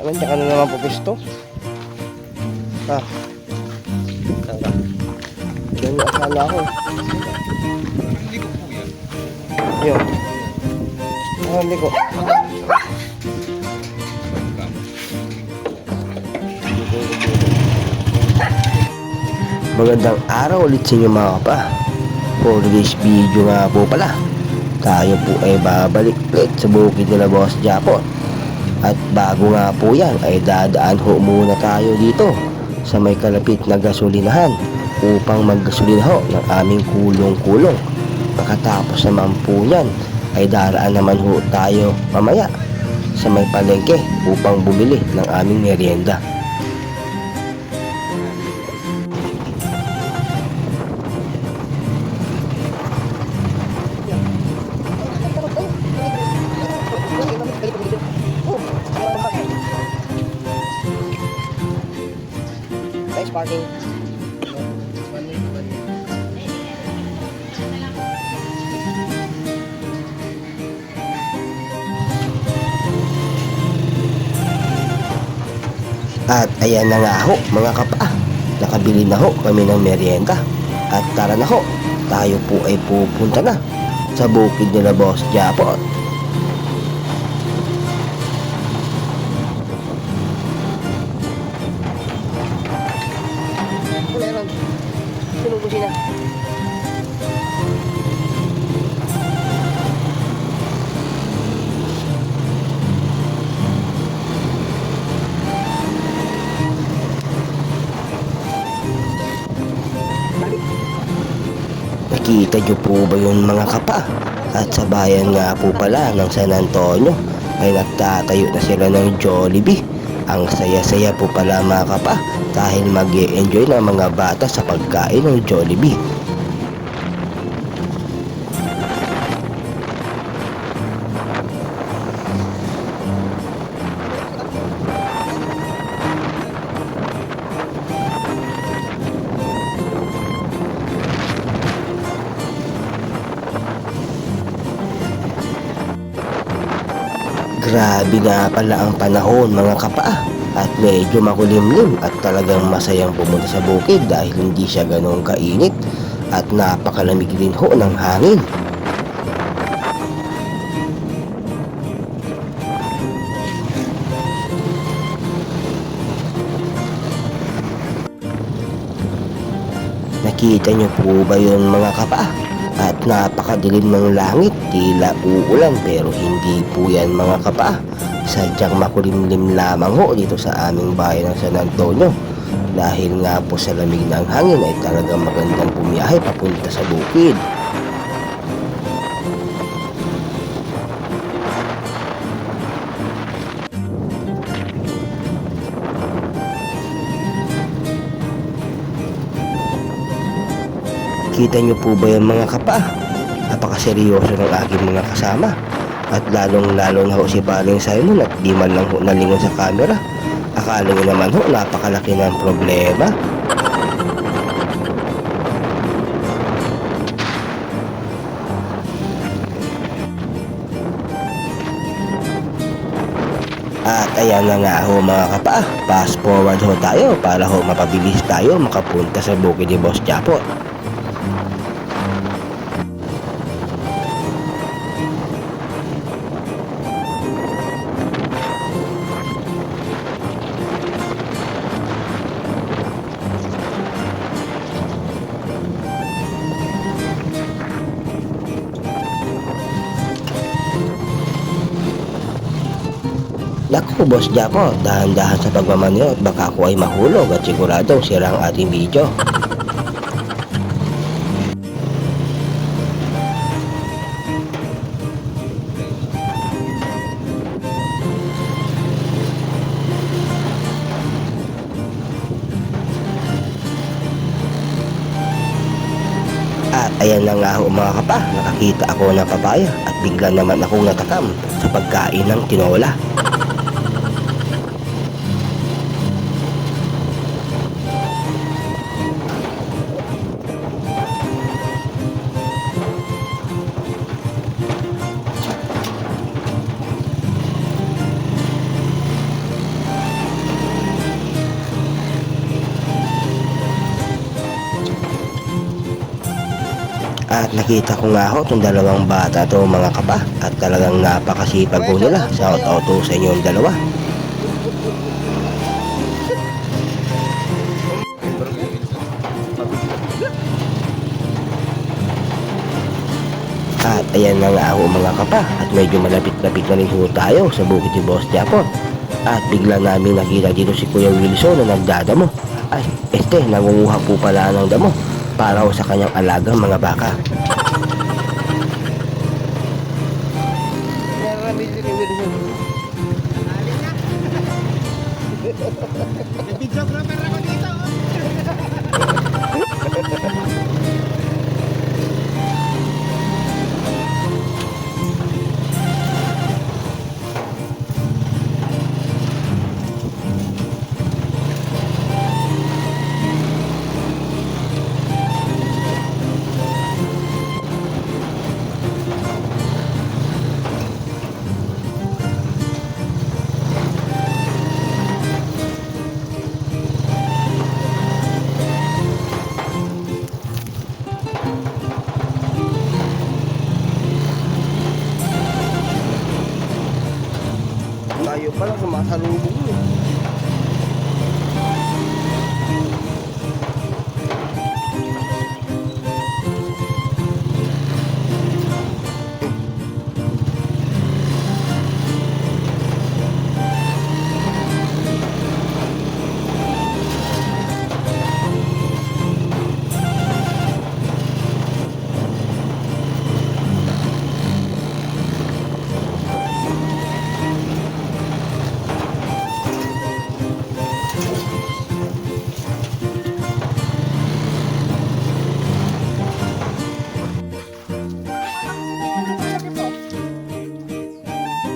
Nandiyan ka na naman po pisto. Ah. Tara. Yan yung akala ko. Hindi ko po yan. Yun. Hindi ko. Magandang araw ulit sa inyo mga kapa. For this video nga po pala, tayo po ay babalik ulit sa bukid nila Boss Japon. At bago nga po yan ay dadaan ho muna tayo dito sa may kalapit na gasolinahan upang maggasolina ho ng aming kulong-kulong. Pagkatapos naman po yan ay daraan naman ho tayo mamaya sa may palengke upang bumili ng aming merienda. Thanks, parking. At ayan na nga ho mga kapa, nakabili na ho kami ng merienda. At tara na ho, tayo po ay pupunta na sa bukid nila Boss Japon. Meron, sinubusin na. Nakita nyo po ba yun mga kapa? At sa bayan nga po pala ng San Antonio ay nagtatayo na sila ng Jollibee. Ang saya-saya po pala mga kapa dahil mag-e-enjoy ng mga bata sa pagkain ng Jollibee. Grabe nga pala ang panahon mga kapa at medyo makulimlim at talagang masayang pumunta sa bukid dahil hindi siya ganong kainit at napakalamig din ho ng hangin. Nakita niyo po ba yun mga kapa? At napakadilim ng langit, tila uulan pero hindi po yan mga kapa. Sadyang makulimlim lamang ho dito sa aming bayan ng San Antonio. Dahil nga po sa lamig ng hangin ay talagang magandang bumiyahe papunta sa bukid. Kita nyo po ba yung mga kapa? Napakaseryoso ng aking mga kasama. At lalong-lalo na ho si Paring Simon at di man lang ho nalingon sa camera. Akala nyo naman ho napakalaki ng problema. At ayan na nga ho mga kapa, fast forward ho tayo para ho mapabilis tayo makapunta sa bukid ni Boss Japon. Naku Boss Japon, dahan-dahan sa pagmamanyo at baka ako ay mahulog at siguradong sira ang ating video. At ayan na nga ho mga kapa, nakakita ako ng papaya at bigla naman akong natakam sa pagkain ng tinola. At nakita ko nga ho itong dalawang bata to mga kapa. At talagang napakasipag po nila. Shout out to sa inyong dalawa. At ayan na nga ho mga kapa. At medyo malapit-lapit na rin ho tayo sa bukid ni Boss Japon. At bigla namin nakita dito si Kuya Wilson na nagdadamo. Ay, nangunguha po pala ng damo para ho sa kanyang alagang mga baka. Videographer ako dito. Tayo pala sumasalubong mo.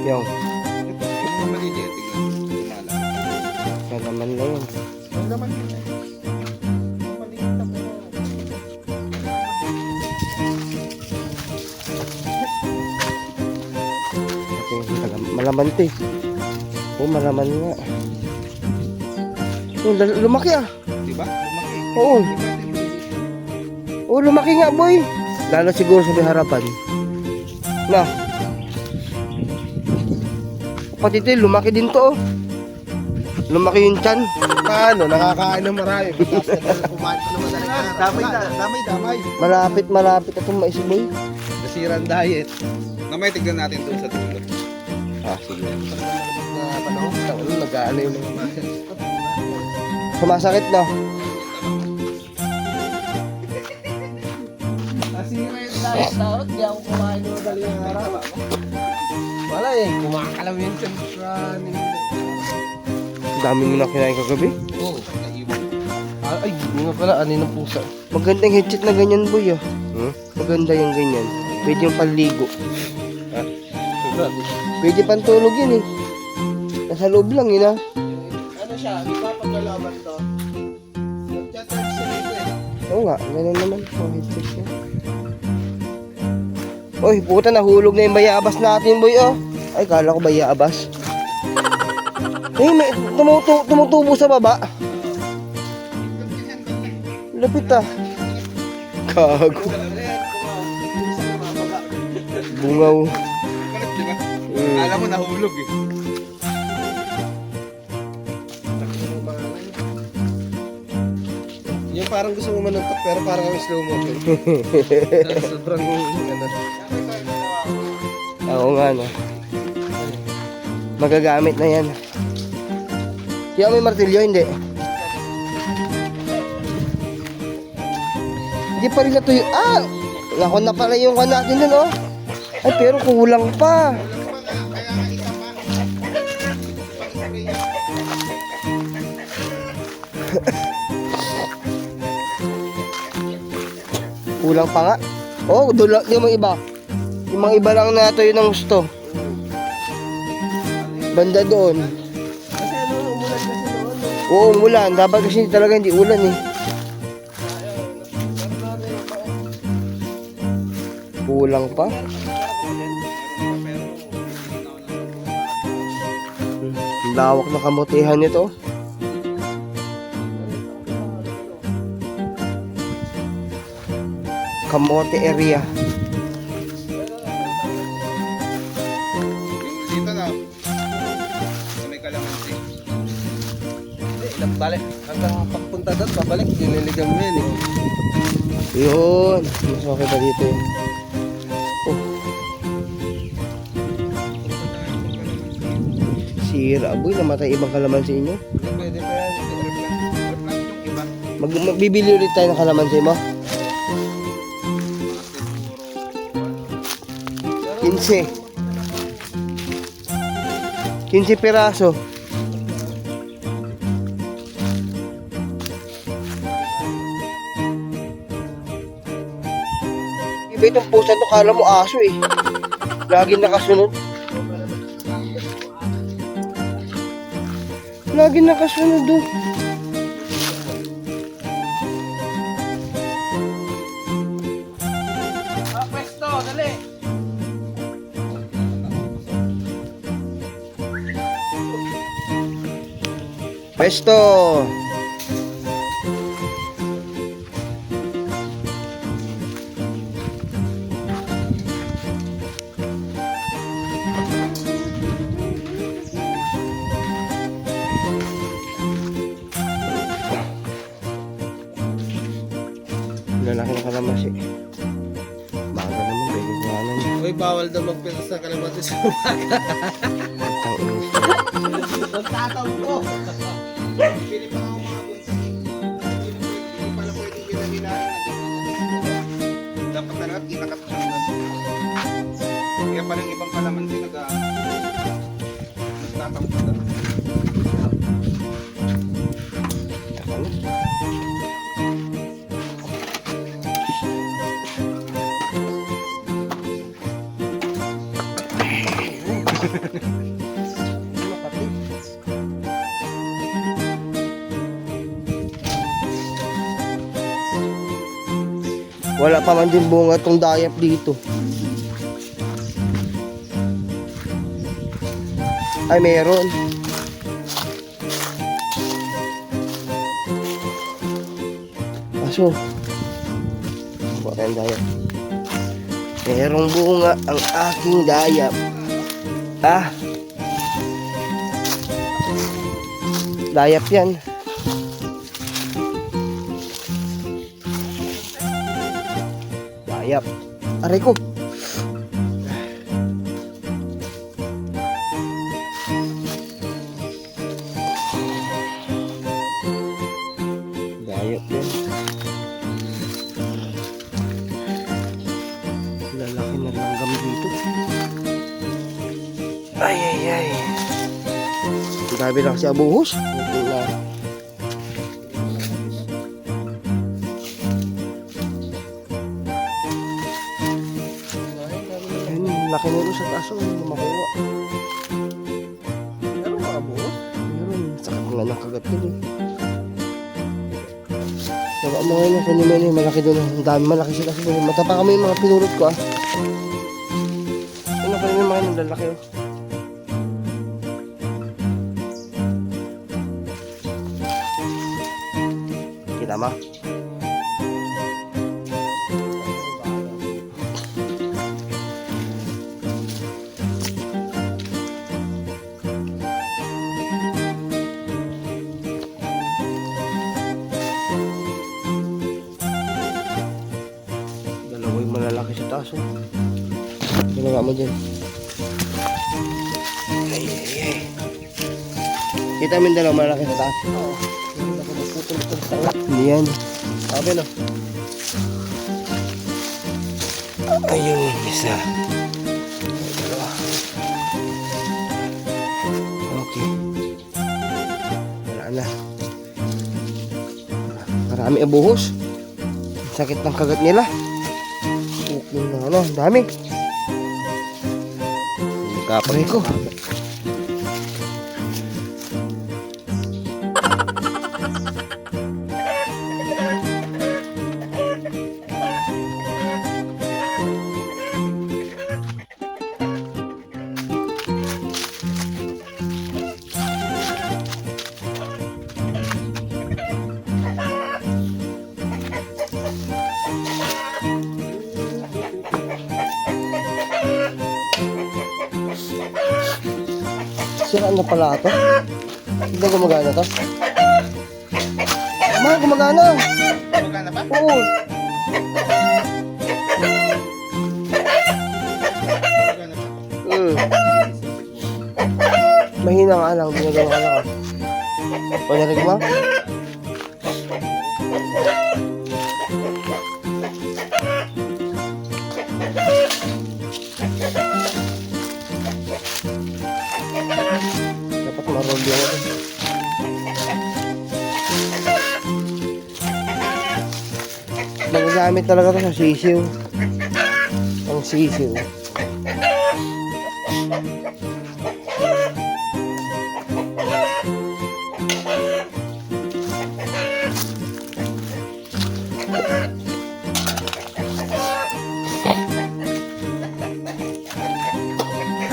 Yung, Yung maliliit, tingnan. Malaki. yan naman na yun. Ang laman yun eh. Yung maliit na pero... Malaman to eh. Oo, malaman nga. Oh, lumaki ah. Diba? Lumaki. Oo. Diba ito yung maliliit? Oo, lumaki nga boy. Lalo siguro sa may harapan. Na. Pati ito, lumaki din to oh. Lumaki yung tiyan. Paano? Nakakain ng marami. Kumain pa naman sa damay. Malapit itong mais boy. Nasirang diet. Namay tignan natin doon sa dulo. Ah, sige. Na panahon, nag-aano yung mga muscles. Sumasakit na. Nasira yung diet dapat. Di ako kumain ng madaling araw. Wala eh. Kumakalaw yun sa Dami mo na kinain kagabi. Oo. Ay, nga pala. Ano ng pusa? Magandang headset na ganyan boy ah. Maganda yung ganyan. Pwede yung panligo. Pwede pantulog yun eh. Nasa loob lang yun ah. Ano siya? Di ba paglalaban to? Nag-chat-chat siya dito eh. Oo nga, ganun naman po headset niya. Oy, puta nahulog na yung bayabas natin boy oh. Ay, kala ko bayabas. Eh, may tumutubo sa baba. Lapit ah. Gago. Bungaw. Kulit, di ba? Mm. Alam mo, nahulog eh. Yung parang gusto mo manuntok pero parang kami slow motion. Sobrang ano. Oo nga no. Magagamit na yan. Kaya may martilyo, hindi. Hindi pa rin natuyo. Ah! Nako na pala yung kan natin dun oh. Ay pero kulang pa. Kulang pa nga. Oh, doon yung mga iba. Yung mga iba lang na ito yun ang gusto. Banda doon. Kasi ano, umulan kasi noon. Oo, umulan. Dapat kasi talaga hindi ulan eh. Kulang pa. Ang lawak na kamutihan nito. Kamote area. Dito na. Sa may kalamansi. Hindi, ilang balik. Hanggang pagpunta doon, babalik. Diniligan mo yan eh. Yun. Mas okay pa dito yun. Oh, sira. Aboy, namatay ibang kalamansi inyo. Hindi, pwede pa yan. Replant yung iba. Magbibili ulit tayo ng kalamansi mo. 15. 15 piraso. Iba itong pusa to, kala mo aso eh. Lagi nakasunod. Lagi nakasunod do. Ah, pwesto, dali. Pesto. Lalaki ng kalamansi. Baga naman, pwede kuhanan niya. Uy, bawal daw magpila sa kalamansi sa umaga. Ang inis. Magtatampo. Pili pa ako mga bunsi. Hindi pala pwedeng pinaginahin na dito. Dapat talaga kinakatasan na. Kaya parang ibang kalamansi nagtatampo na. Taka na. Wala pa man din bunga tong dayap dito. Ay, meron. Aso. Wala tayong dayap. Merong bunga ang aking dayap. Ah. Dayap yan. Dayap. Aray ko. Dayap yan. Lalaki na langgam dito. Ay, ay, ay. Grabe lang si Abuhos. Laki nito sa taas, makuha. Meron mga buhos. Meron, sakit nga ng kagat yun eh. Saka mga yun, kunin mo yun, malaki doon. Ang dami, malaki sila siguro. Matapa kami yung mga pinurot ko ah. Ano pa rin yung mga yun, lalaki oh. Kita mo? Dalawa yung malalaki sa taas oh. Ginawa mo dyan. Ay, ay, ay. Kita mo yung dalawa malalaki sa taas. Hindi yan. Sabi no. Ayun yung isa. Dalawa. Okay. Wala na. Marami abuhos. Sakit ng kagat nila. Okay na ano, dami. Kapre ko. Sira na pala ito. Hindi gumagana to. Mahal, gumagana. Magana pa? Oo. Magana pa. Mahina nga lang, ginagawa ka lang. Panarig mo? Dapat marol yan ako. Nagagamit talaga ito sa sisiw. Ang sisiw.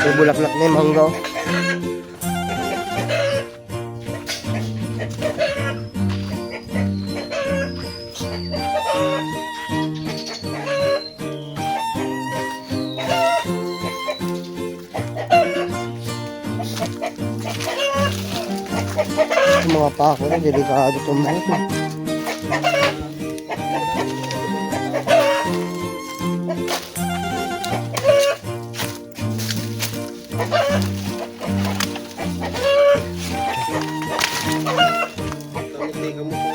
May bulaklak na yung mangga. Yung mga pako na, delikado itong mga ito. Teka mo po.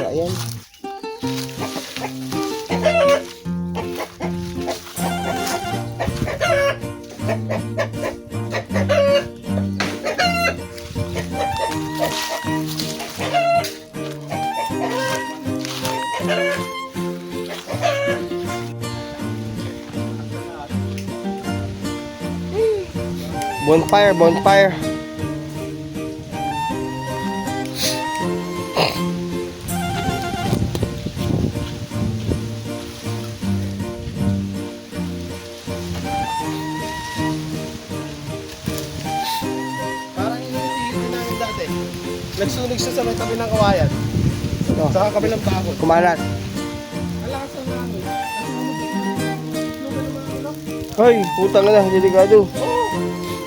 Ayan. Bonfire, bonfire. Parang yung tinitin namin dati. Nagsunog siya sa may tabi ng kawayan. Ito, Sa kabilang bakod. kumalat. Ang lakas ng hangin. Ay, putang na, delikado.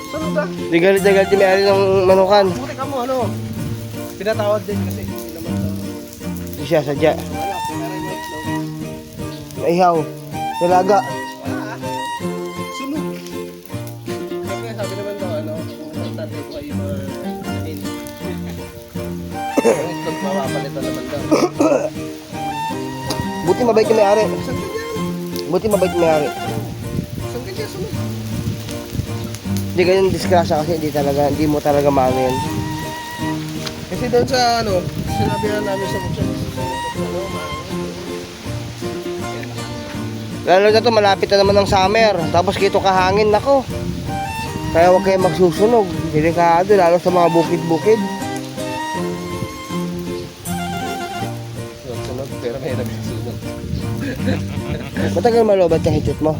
Saan ba? Di galit na galit yung may-ari ng manukan. Buti ka mo, ano? Pinatawad din kasi hindi naman daw. Di siya sadya. Wala, pero yung itlog. Maihaw. Nalaga. Wala ah. Sunog. Siyempre, sabi naman daw, ano, kung ang tatay ko ay mahin. Ang itlog mapapalitan naman daw. Buti mabait yung may-ari. Saan ka dyan? Buti mabait yung may-ari. Saan ka dyan? Sunog. Hindi ganyan disgrasya kasi hindi mo talaga maano yan. Kasi doon sa, ano, sinabihan namin sa buksan. Lalo na to, malapit na naman ng summer. Tapos kito kahangin, nako. Kaya huwag kayo magsusunog. Delikado, lalo sa mga bukid-bukid. Sunog, pero may nagsusunog. Matagal malobat yung hitchut mo.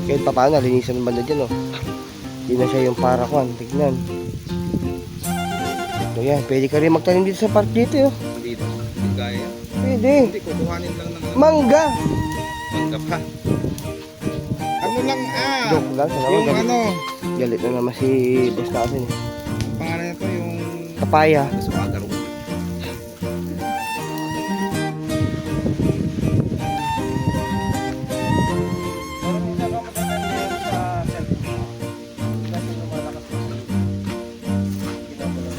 Kahit pa paano, linisan ng banda dyan, oh. Hindi na siya yung parakuan. Tignan. So yan, pwede ka rin magtanim dito sa park dito, oh. Hindi to. Hindi kaya. Pwede. Hindi, kukuhanin lang ng Mangga. mangga pa. Ano lang Joke lang. yung galit, ano, galit na naman si boss natin, eh. pangalan nito yung Papaya. Sumagar. Pero minsan ako mataganda yun sa cellphone. Kasi lumalakas ko sa ginagawa.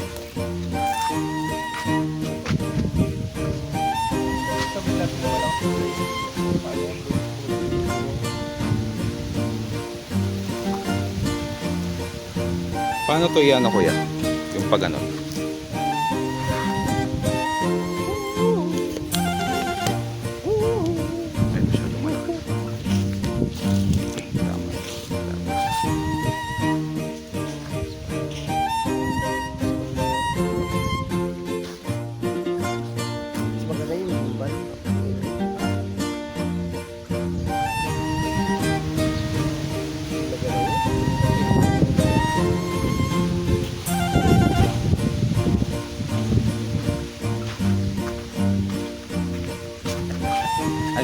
Sabi natin na wala ko. Paano to iyan ako yan? Yung pag ano? Ay, masyadong malaki. Tama.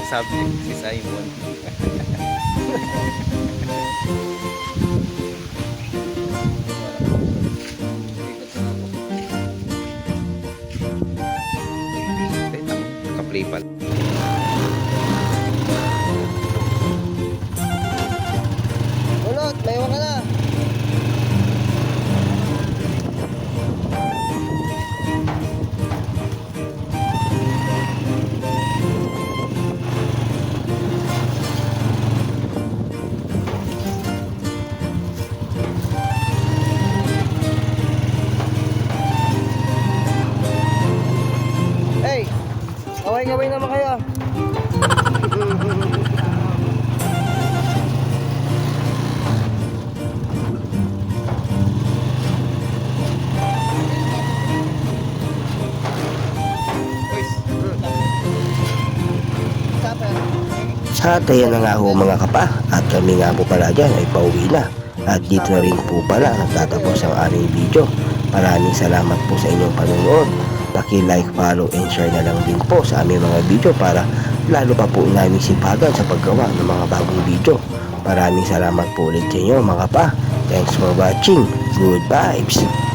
subject, si Simon. Naka-play pala. Ulot, may ka na. Hey, away-away naman kayo. Boys, At ayan na nga ho mga kapa, at kami nga po pala dyan ay pauwi na. At dito na rin po pala nagtatapos ang aming video. Maraming salamat po sa inyong panonood. Paki-like, follow, and share na lang din po sa aming mga video para lalo pa po namin sipagan sa paggawa ng mga bagong video. Maraming salamat po ulit sa inyo mga kapa. Thanks for watching. Good vibes.